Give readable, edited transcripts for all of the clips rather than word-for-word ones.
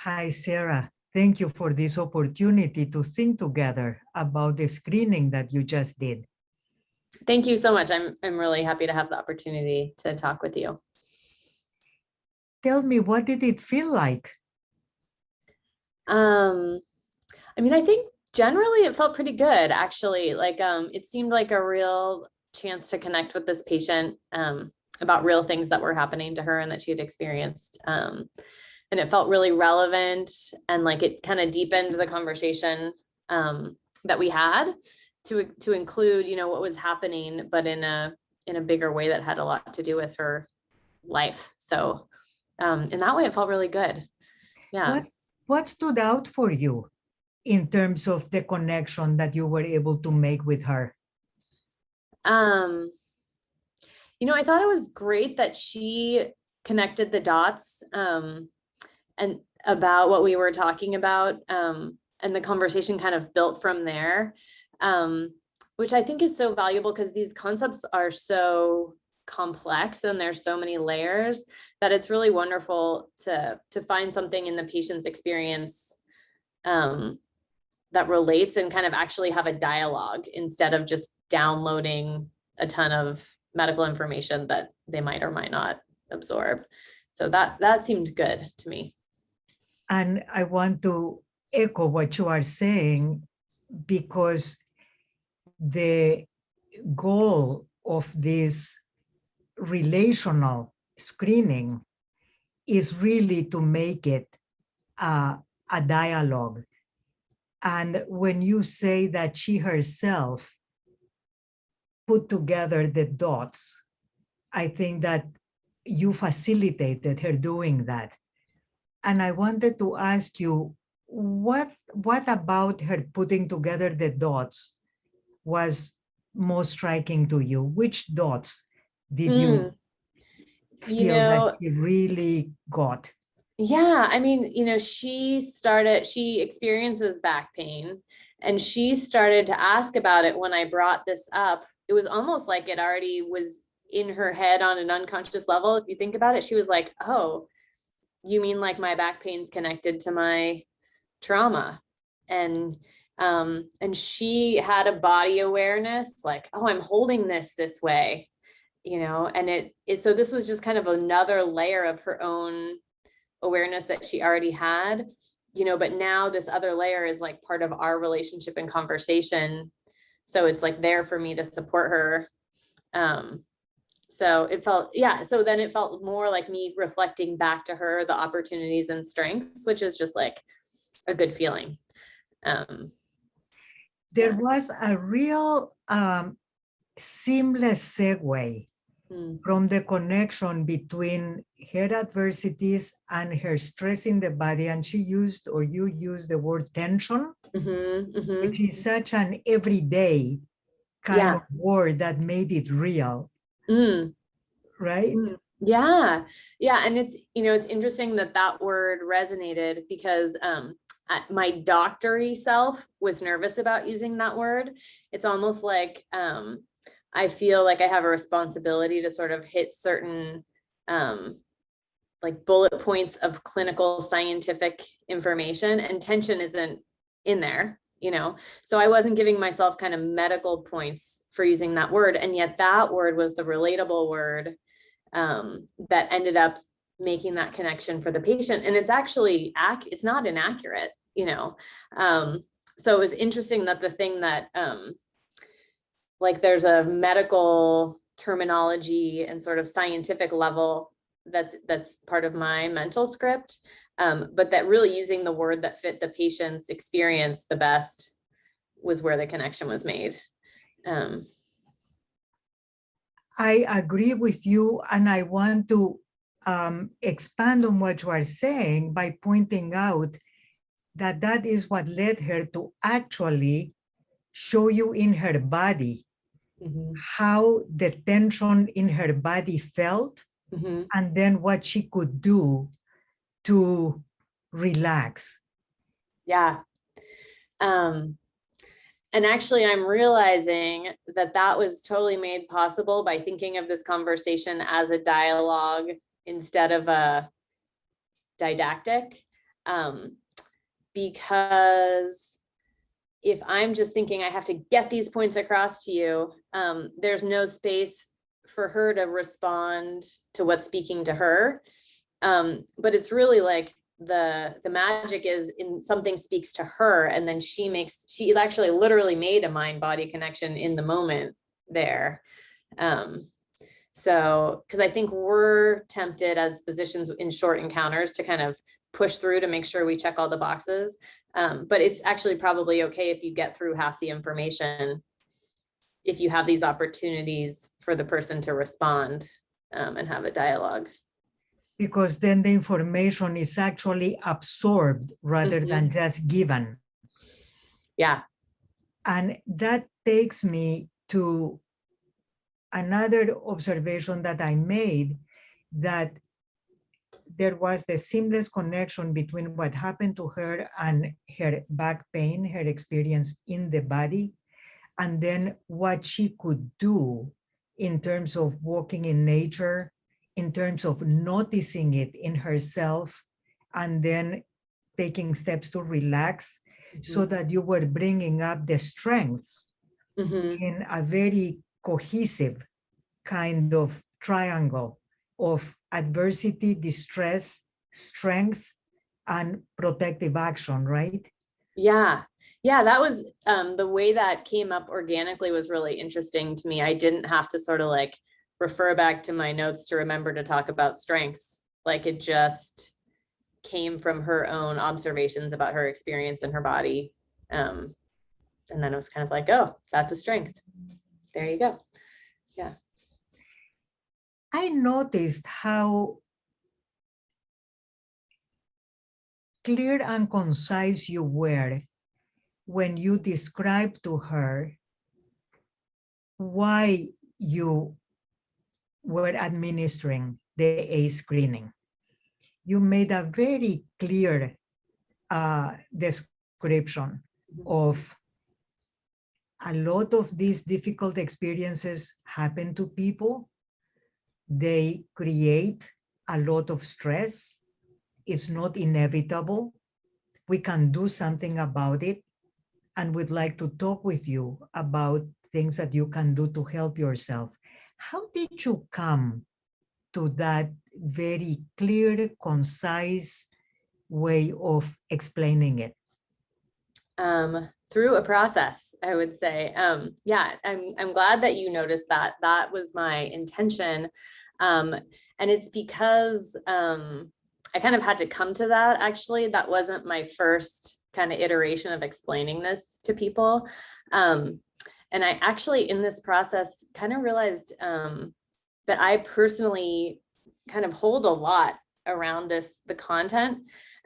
Hi, Sarah. Thank you for this opportunity to think together about the screening that you just did. Thank you so much. I'm really happy to have the opportunity to talk with you. Tell me, what did it feel like? I mean, I think generally it felt pretty good, actually. Like, it seemed like a real chance to connect with this patient about real things that were happening to her and that she had experienced. And it felt really relevant, and like it kind of deepened the conversation that we had to include, you know, what was happening, but in a bigger way that had a lot to do with her life. So in that way, it felt really good. Yeah. What stood out for you in terms of the connection that you were able to make with her? You know, I thought it was great that she connected the dots and about what we were talking about, and the conversation kind of built from there, which I think is so valuable because these concepts are so complex and there's so many layers that it's really wonderful to find something in the patient's experience that relates and kind of actually have a dialogue instead of just downloading a ton of medical information that they might or might not absorb. So that seemed good to me. And I want to echo what you are saying, because the goal of this relational screening is really to make it a dialogue. And when you say that she herself put together the dots, I think that you facilitated her doing that. And I wanted to ask you, what about her putting together the dots was most striking to you? Which dots did you feel that she really got? Yeah, I mean, you know, she experiences back pain, and she started to ask about it when I brought this up. It was almost like it already was in her head on an unconscious level. If you think about it, she was like, oh, you mean like my back pain's connected to my trauma? And she had a body awareness, like, oh, I'm holding this way, you know, and so this was just kind of another layer of her own awareness that she already had, you know, but now this other layer is like part of our relationship and conversation. So it's like there for me to support her. So it felt, yeah. So then it felt more like me reflecting back to her the opportunities and strengths, which is just like a good feeling. There was a real seamless segue from the connection between her adversities and her stress in the body. And she used, or you used, the word tension, which is such an everyday kind of word that made it real. Right? Yeah. Yeah. And it's, you know, it's interesting that word resonated because my doctory self was nervous about using that word. It's almost like I feel like I have a responsibility to sort of hit certain like bullet points of clinical scientific information, and tension isn't in there, you know? So I wasn't giving myself kind of medical points for using that word. And yet that word was the relatable word that ended up making that connection for the patient. And it's actually, it's not inaccurate, you know? So it was interesting that the thing that, like there's a medical terminology and sort of scientific level that's part of my mental script, but that really using the word that fit the patient's experience the best was where the connection was made. I agree with you, and I want to expand on what you are saying by pointing out that is what led her to actually show you in her body how the tension in her body felt, and then what she could do to relax. Yeah. And actually, I'm realizing that was totally made possible by thinking of this conversation as a dialogue instead of a didactic. Because if I'm just thinking I have to get these points across to you, there's no space for her to respond to what's speaking to her. But it's really like the magic is in something speaks to her, and then she actually literally made a mind-body connection in the moment there. So, because I think we're tempted as physicians in short encounters to kind of push through to make sure we check all the boxes. But it's actually probably okay if you get through half the information, if you have these opportunities for the person to respond and have a dialogue. Because then the information is actually absorbed rather than just given. Yeah. And that takes me to another observation that I made, that there was the seamless connection between what happened to her and her back pain, her experience in the body, and then what she could do in terms of walking in nature, in terms of noticing it in herself, and then taking steps to relax, so that you were bringing up the strengths in a very cohesive kind of triangle of adversity, distress, strength, and protective action, right? Yeah. Yeah, that was the way that came up organically was really interesting to me. I didn't have to sort of like refer back to my notes to remember to talk about strengths. Like it just came from her own observations about her experience in her body. And then it was kind of like, oh, that's a strength. There you go. Yeah. I noticed how clear and concise you were when you described to her why you were administering the ACE screening. You made a very clear description of a lot of these difficult experiences happen to people. They create a lot of stress. It's not inevitable. We can do something about it. And we'd like to talk with you about things that you can do to help yourself. How did you come to that very clear, concise way of explaining it? Through a process, I would say. Yeah, I'm glad that you noticed that. That was my intention. And it's because I kind of had to come to that, actually. That wasn't my first kind of iteration of explaining this to people. And I actually, in this process, kind of realized that I personally kind of hold a lot around the content.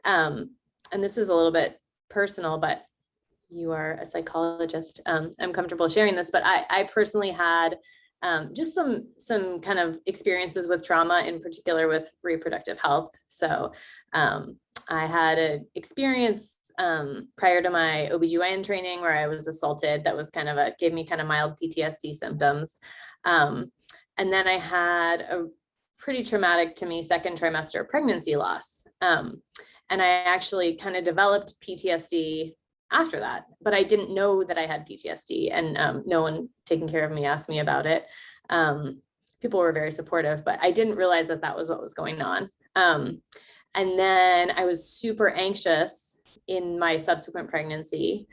And this is a little bit personal, but you are a psychologist. I'm comfortable sharing this, but I personally had just some kind of experiences with trauma, in particular with reproductive health. So I had an experience prior to my OBGYN training where I was assaulted. That was kind of gave me kind of mild PTSD symptoms. And then I had a pretty traumatic to me second trimester pregnancy loss. And I actually kind of developed PTSD after that, but I didn't know that I had PTSD, and no one taking care of me asked me about it. People were very supportive, but I didn't realize that that was what was going on. And then I was super anxious in my subsequent pregnancy,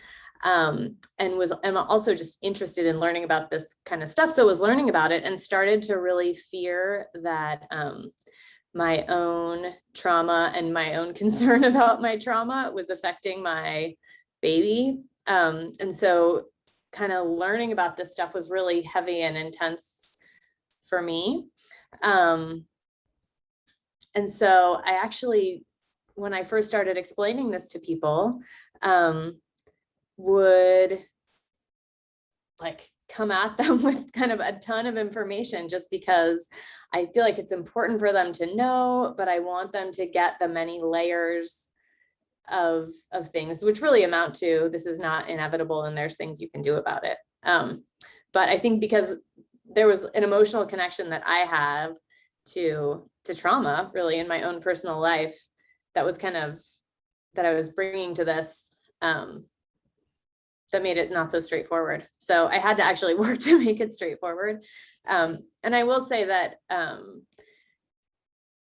and I'm also just interested in learning about this kind of stuff. So I was learning about it and started to really fear that my own trauma and my own concern about my trauma was affecting my baby. And so kind of learning about this stuff was really heavy and intense for me. And so I actually, when I first started explaining this to people, would like come at them with kind of a ton of information, just because I feel like it's important for them to know, but I want them to get the many layers of things, which really amount to, this is not inevitable and there's things you can do about it. But I think because there was an emotional connection that I have to trauma really in my own personal life, that was kind of that I was bringing to this that made it not so straightforward. So I had to actually work to make it straightforward. And I will say that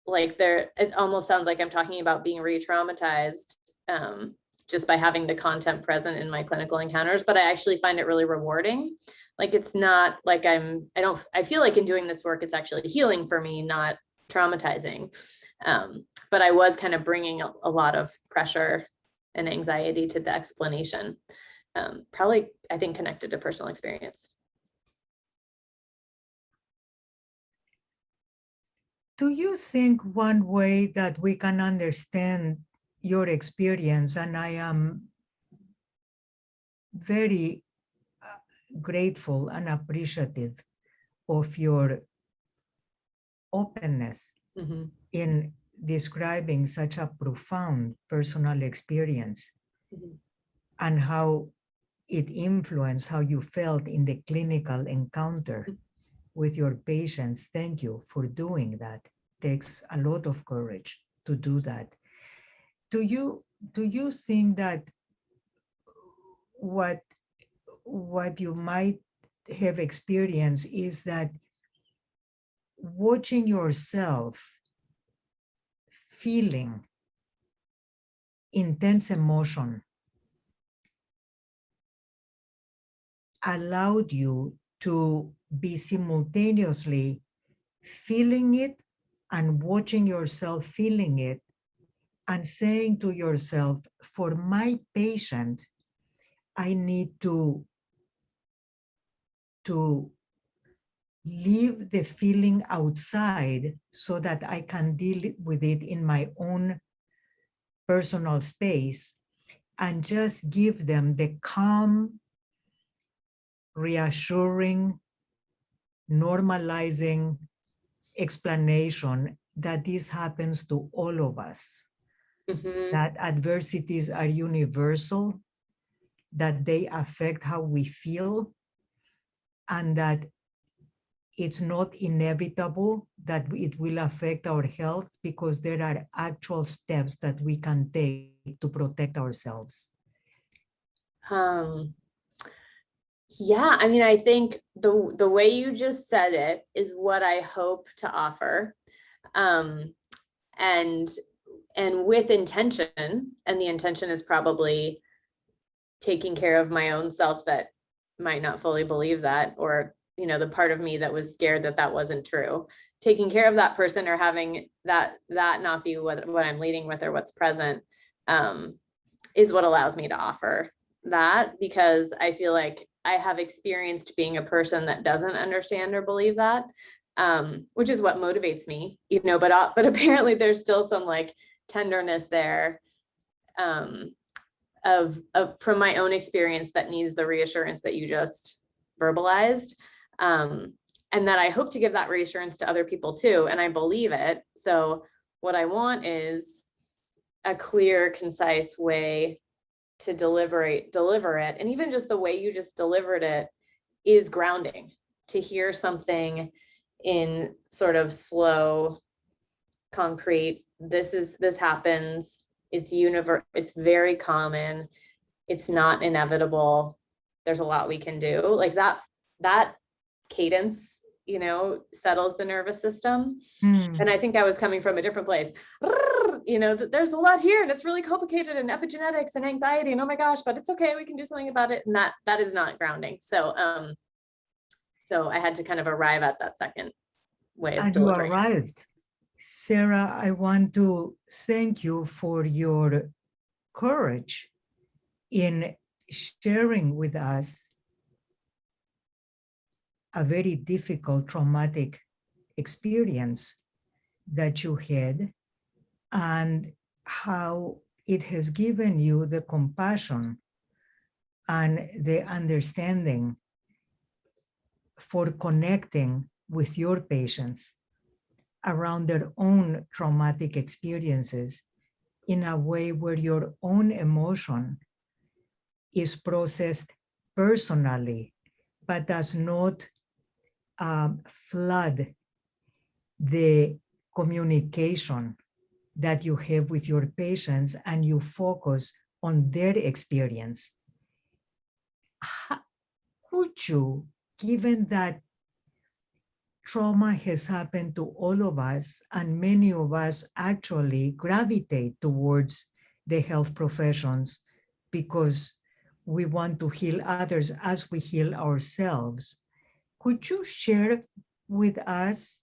like it almost sounds like I'm talking about being re-traumatized just by having the content present in my clinical encounters, but I actually find it really rewarding. Like, it's not like I feel like in doing this work, it's actually healing for me, not traumatizing. But I was kind of bringing a lot of pressure and anxiety to the explanation. Probably, I think, connected to personal experience. Do you think one way that we can understand your experience, and I am very grateful and appreciative of your openness Mm-hmm. in describing such a profound personal experience, Mm-hmm. and how it influenced how you felt in the clinical encounter with your patients. Thank you for doing that. Takes a lot of courage to do that. Do you think that what you might have experienced is that watching yourself feeling intense emotion allowed you to be simultaneously feeling it and watching yourself feeling it, and saying to yourself, for my patient, I need to leave the feeling outside so that I can deal with it in my own personal space, and just give them the calm, reassuring, normalizing explanation that this happens to all of us, Mm-hmm. that adversities are universal, that they affect how we feel, and that it's not inevitable that it will affect our health, because there are actual steps that we can take to protect ourselves. Yeah, I mean, I think the way you just said it is what I hope to offer. And with intention, and the intention is probably taking care of my own self that might not fully believe that, or, you know, the part of me that was scared that that wasn't true. Taking care of that person, or having that not be what I'm leading with, or what's present, is what allows me to offer that, because I feel like I have experienced being a person that doesn't understand or believe that, which is what motivates me, you know, but apparently there's still some like tenderness there, of from my own experience, that needs the reassurance that you just verbalized. And that I hope to give that reassurance to other people too. And I believe it. So what I want is a clear, concise way to deliver it. And even just the way you just delivered it is grounding. To hear something in sort of slow, concrete, this happens, it's very common, it's not inevitable, there's a lot we can do, like that cadence, you know, settles the nervous system. And I think I was coming from a different place, you know, there's a lot here and it's really complicated, and epigenetics and anxiety, and oh my gosh, but it's okay, we can do something about it. And that is not grounding. So I had to kind of arrive at that second way of And delivering. you arrived. Sarah, I want to thank you for your courage in sharing with us a very difficult traumatic experience that you had, and how it has given you the compassion and the understanding for connecting with your patients around their own traumatic experiences in a way where your own emotion is processed personally, but does not flood the communication that you have with your patients and you focus on their experience. Could you, given that trauma has happened to all of us, and many of us actually gravitate towards the health professions because we want to heal others as we heal ourselves. Could you share with us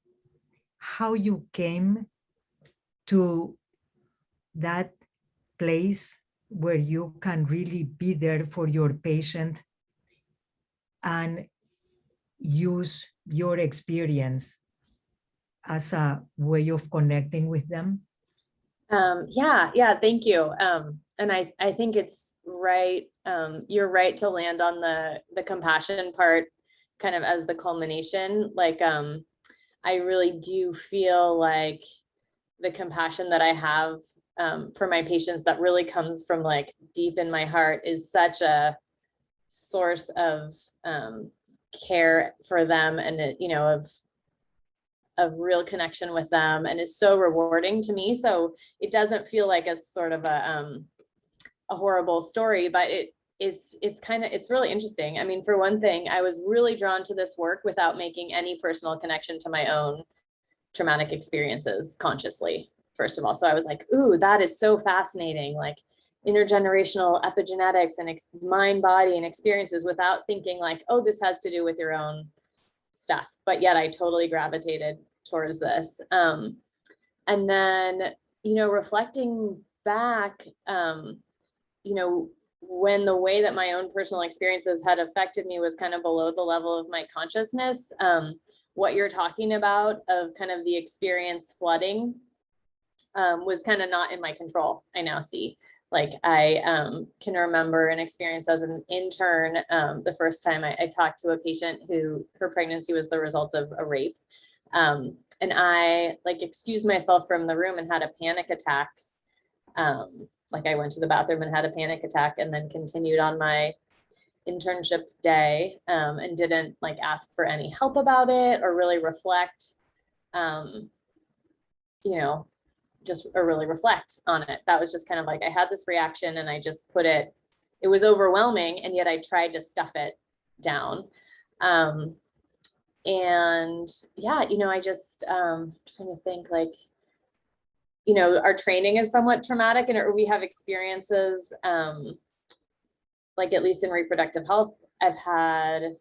how you came to that place where you can really be there for your patient and use your experience as a way of connecting with them? Yeah, thank you. And I think it's right. You're right to land on the compassion part kind of as the culmination. Like, I really do feel like the compassion that I have for my patients that really comes from like deep in my heart is such a source of care for them, and of real connection with them, and is so rewarding to me. So it doesn't feel like a sort of a horrible story, but it's really interesting. I mean, for one thing, I was really drawn to this work without making any personal connection to my own traumatic experiences consciously, first of all. So I was like, ooh, that is so fascinating, like intergenerational epigenetics and mind, body, and experiences, without thinking like, oh, this has to do with your own stuff. But yet I totally gravitated towards this. And then, reflecting back, when the way that my own personal experiences had affected me was kind of below the level of my consciousness, what you're talking about of kind of the experience flooding was kind of not in my control. I now see. Like, I can remember an experience as an intern, the first time I talked to a patient who her pregnancy was the result of a rape. And I like excused myself from the room and had a panic attack. Like, I went to the bathroom and had a panic attack, and then continued on my internship day, and didn't like ask for any help about it or really reflect, just or really reflect on it. That was just kind of like, I had this reaction and I just it was overwhelming, and yet I tried to stuff it down. And yeah, I just trying to think, like, our training is somewhat traumatic, and we have experiences, like, at least in reproductive health, I've had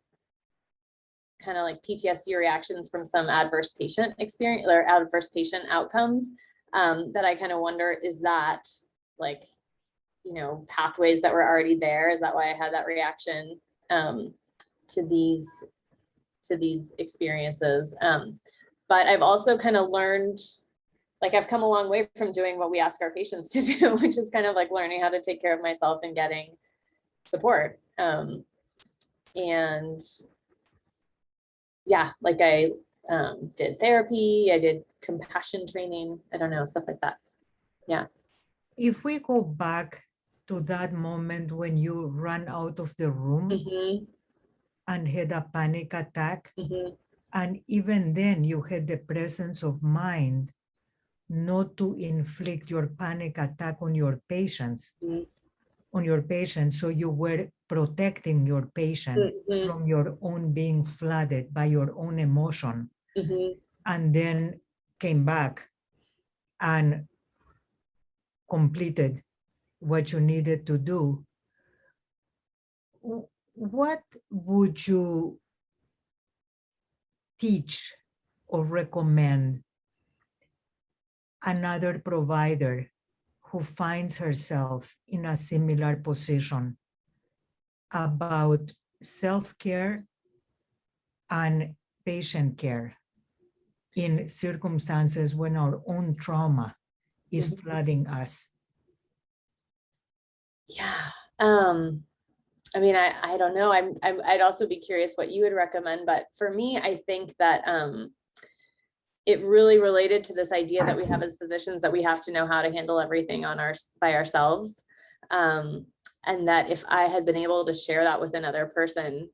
kind of like PTSD reactions from some adverse patient experience or adverse patient outcomes, that I kind of wonder, is that like, pathways that were already there? Is that why I had that reaction to these experiences? But I've also kind of learned, like, I've come a long way from doing what we ask our patients to do, which is kind of like learning how to take care of myself and getting support. And yeah, like I did therapy, I did compassion training, I don't know, stuff like that. Yeah. If we go back to that moment when you ran out of the room and had a panic attack, and even then you had the presence of mind not to inflict your panic attack on your patients, so you were protecting your patient from your own being flooded by your own emotion, and then came back and completed what you needed to do. What would you teach or recommend another provider who finds herself in a similar position about self-care and patient care in circumstances when our own trauma is flooding us? Yeah. I mean, I don't know. I'd also be curious what you would recommend, but for me, I think that it really related to this idea that we have as physicians, that we have to know how to handle everything by ourselves. And that if I had been able to share that with another person,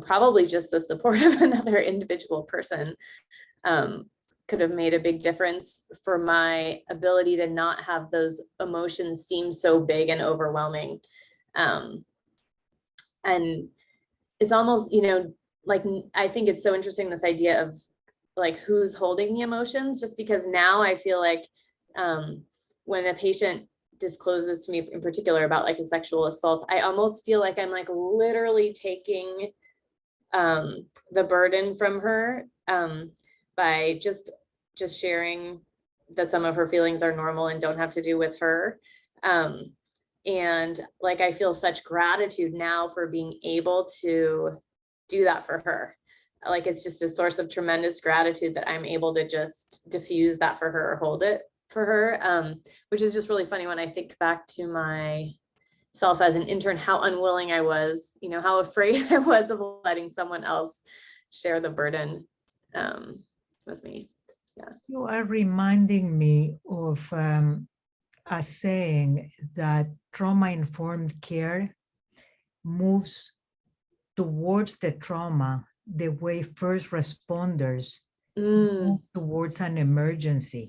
probably just the support of another individual person, could have made a big difference for my ability to not have those emotions seem so big and overwhelming. And it's almost, like, I think it's so interesting, this idea of like who's holding the emotions, just because now I feel like when a patient discloses to me in particular about like a sexual assault, I almost feel like I'm like literally taking the burden from her by just sharing that some of her feelings are normal and don't have to do with her. And like, I feel such gratitude now for being able to do that for her. Like, it's just a source of tremendous gratitude that I'm able to just diffuse that for her or hold it for her, which is just really funny when I think back to myself as an intern, how unwilling I was, how afraid I was of letting someone else share the burden with me. Yeah. You are reminding me of a saying that trauma-informed care moves towards the trauma the way first responders move towards an emergency.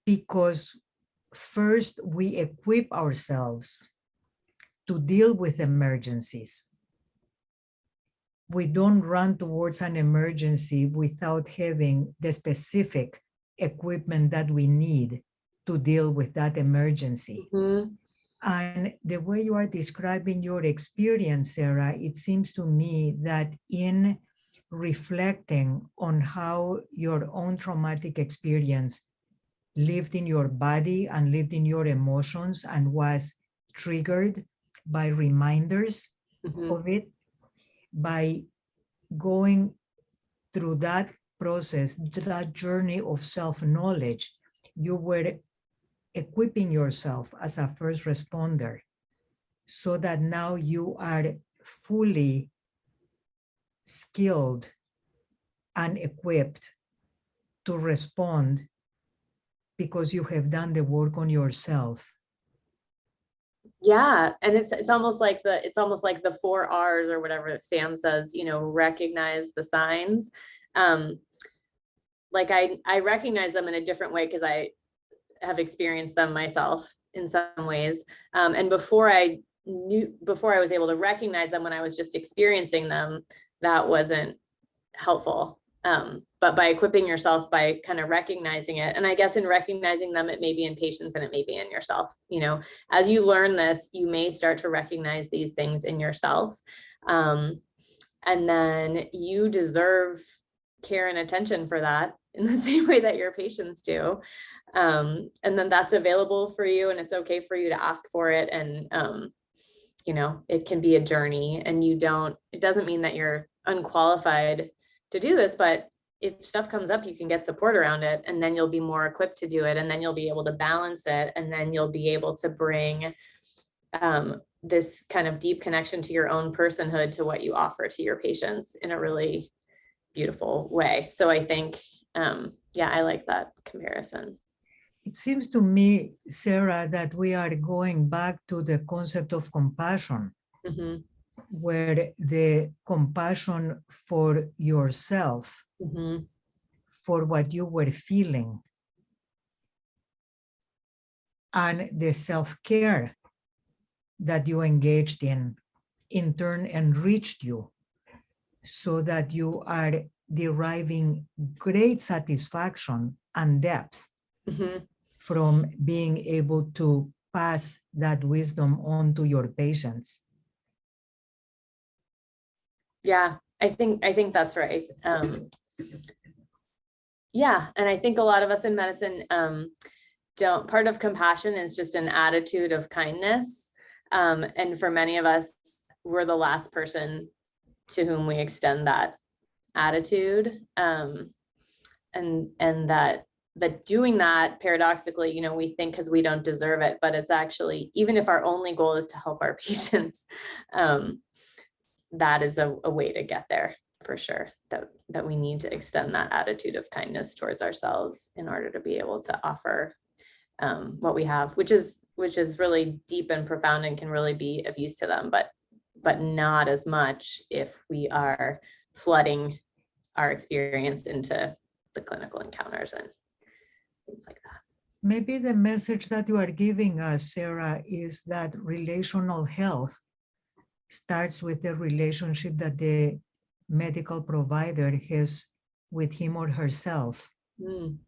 Because first we equip ourselves to deal with emergencies. We don't run towards an emergency without having the specific equipment that we need to deal with that emergency. And the way you are describing your experience, Sarah, it seems to me that in reflecting on how your own traumatic experience lived in your body and lived in your emotions and was triggered by reminders of it, by going through that process, that journey of self-knowledge, you were equipping yourself as a first responder so that now you are fully skilled and equipped to respond because you have done the work on yourself. Yeah, and it's almost like the 4 R's or whatever Sam says, recognize the signs. Like I recognize them in a different way because I have experienced them myself in some ways. And before I was able to recognize them, when I was just experiencing them, that wasn't helpful. But by equipping yourself, by kind of recognizing it, and I guess in recognizing them, it may be in patients and it may be in yourself. As you learn this, you may start to recognize these things in yourself. And then you deserve care and attention for that in the same way that your patients do. And then that's available for you, and it's okay for you to ask for it. And, it can be a journey, and it doesn't mean that you're unqualified to do this, but if stuff comes up, you can get support around it, and then you'll be more equipped to do it, and then you'll be able to balance it, and then you'll be able to bring this kind of deep connection to your own personhood, to what you offer to your patients in a really beautiful way. So I think, I like that comparison. It seems to me, Sarah, that we are going back to the concept of compassion, where the compassion for yourself, for what you were feeling, and the self-care that you engaged in turn enriched you, so that you are deriving great satisfaction and depth from being able to pass that wisdom on to your patients. Yeah, I think that's right. Yeah, and I think a lot of us in medicine part of compassion is just an attitude of kindness. And for many of us, we're the last person to whom we extend that attitude. And that doing that, paradoxically, we think because we don't deserve it, but it's actually, even if our only goal is to help our patients, that is a way to get there, for sure, that we need to extend that attitude of kindness towards ourselves in order to be able to offer what we have, which is really deep and profound and can really be of use to them, but not as much if we are flooding our experience into the clinical encounters and things like that. Maybe the message that you are giving us, Sarah, is that relational health starts with the relationship that the medical provider has with him or herself. Mm.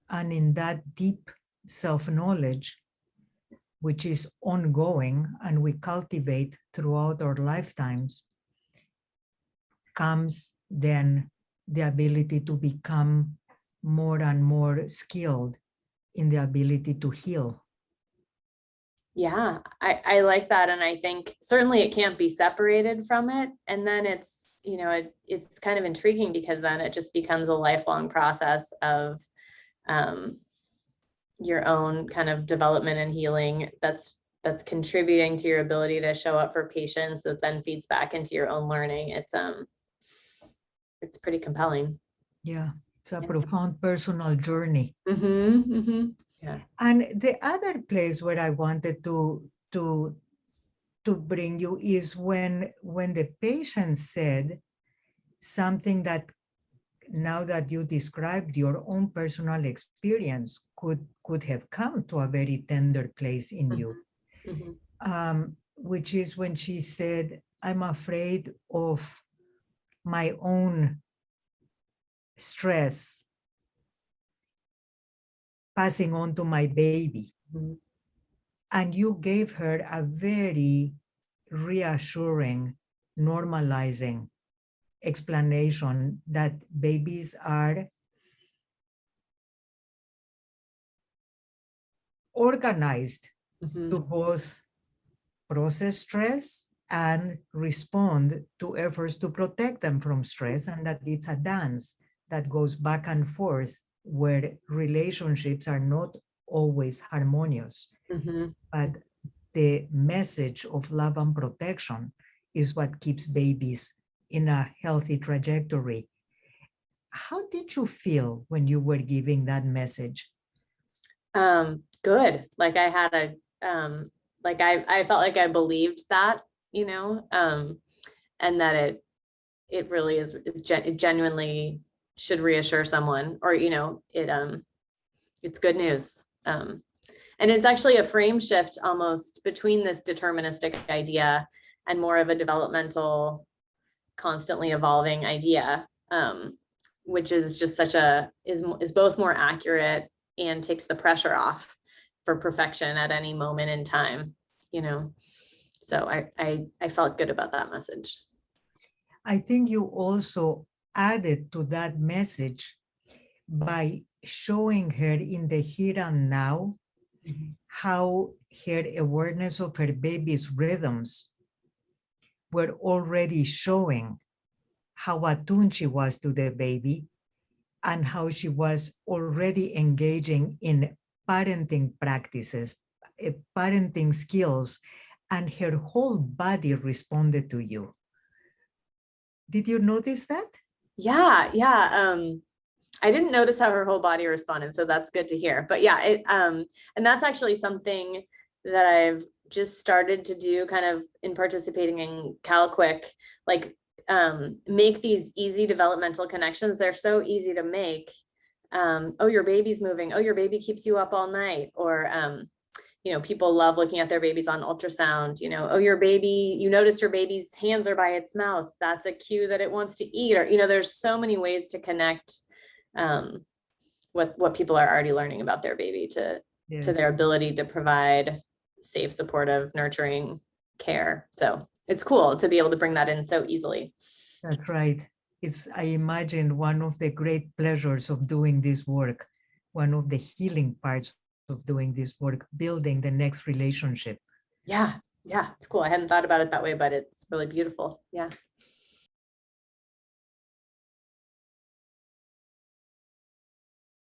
And in that deep self-knowledge, which is ongoing and we cultivate throughout our lifetimes, comes then the ability to become more and more skilled in the ability to heal. Yeah, I like that. And I think certainly it can't be separated from it. And then it's, you know, it's kind of intriguing because then it just becomes a lifelong process of your own kind of development and healing that's contributing to your ability to show up for patients that then feeds back into your own learning. It's pretty compelling. Yeah, it's a profound personal journey. Mm-hmm, mm-hmm. Yeah. And the other place where I wanted to bring you is when the patient said something that, now that you described your own personal experience, could have come to a very tender place in you, which is when she said, I'm afraid of my own stress passing on to my baby. Mm-hmm. And you gave her a very reassuring, normalizing explanation that babies are organized Mm-hmm. to both process stress and respond to efforts to protect them from stress, and that it's a dance that goes back and forth where relationships are not always harmonious. Mm-hmm. But the message of love and protection is what keeps babies in a healthy trajectory. How did you feel when you were giving that message? Good. Like I had like I felt like I believed that, you know, and that it really is, it genuinely should reassure someone, or, you know, it's good news. And it's actually a frame shift almost between this deterministic idea and more of a developmental, constantly evolving idea, which is just is both more accurate and takes the pressure off for perfection at any moment in time, you know. So I felt good about that message. I think you also added to that message by showing her in the here and now how her awareness of her baby's rhythms were already showing how attuned she was to the baby and how she was already engaging in parenting practices, parenting skills, and her whole body responded to you. Did you notice that? Yeah. I didn't notice how her whole body responded, so that's good to hear. But yeah, and that's actually something that I've just started to do kind of in participating in CalQuick, like make these easy developmental connections. They're so easy to make. Oh, your baby's moving. Oh, your baby keeps you up all night. Or, you know, people love looking at their babies on ultrasound, you know, oh, your baby, you noticed your baby's hands are by its mouth. That's a cue that it wants to eat. Or, you know, there's so many ways to connect what people are already learning about their baby to their ability to provide safe, supportive, nurturing care. So it's cool to be able to bring that in so easily. That's right. It's, I imagine, one of the great pleasures of doing this work, one of the healing parts of doing this work, building the next relationship. Yeah, it's cool. I hadn't thought about it that way, but it's really beautiful. Yeah.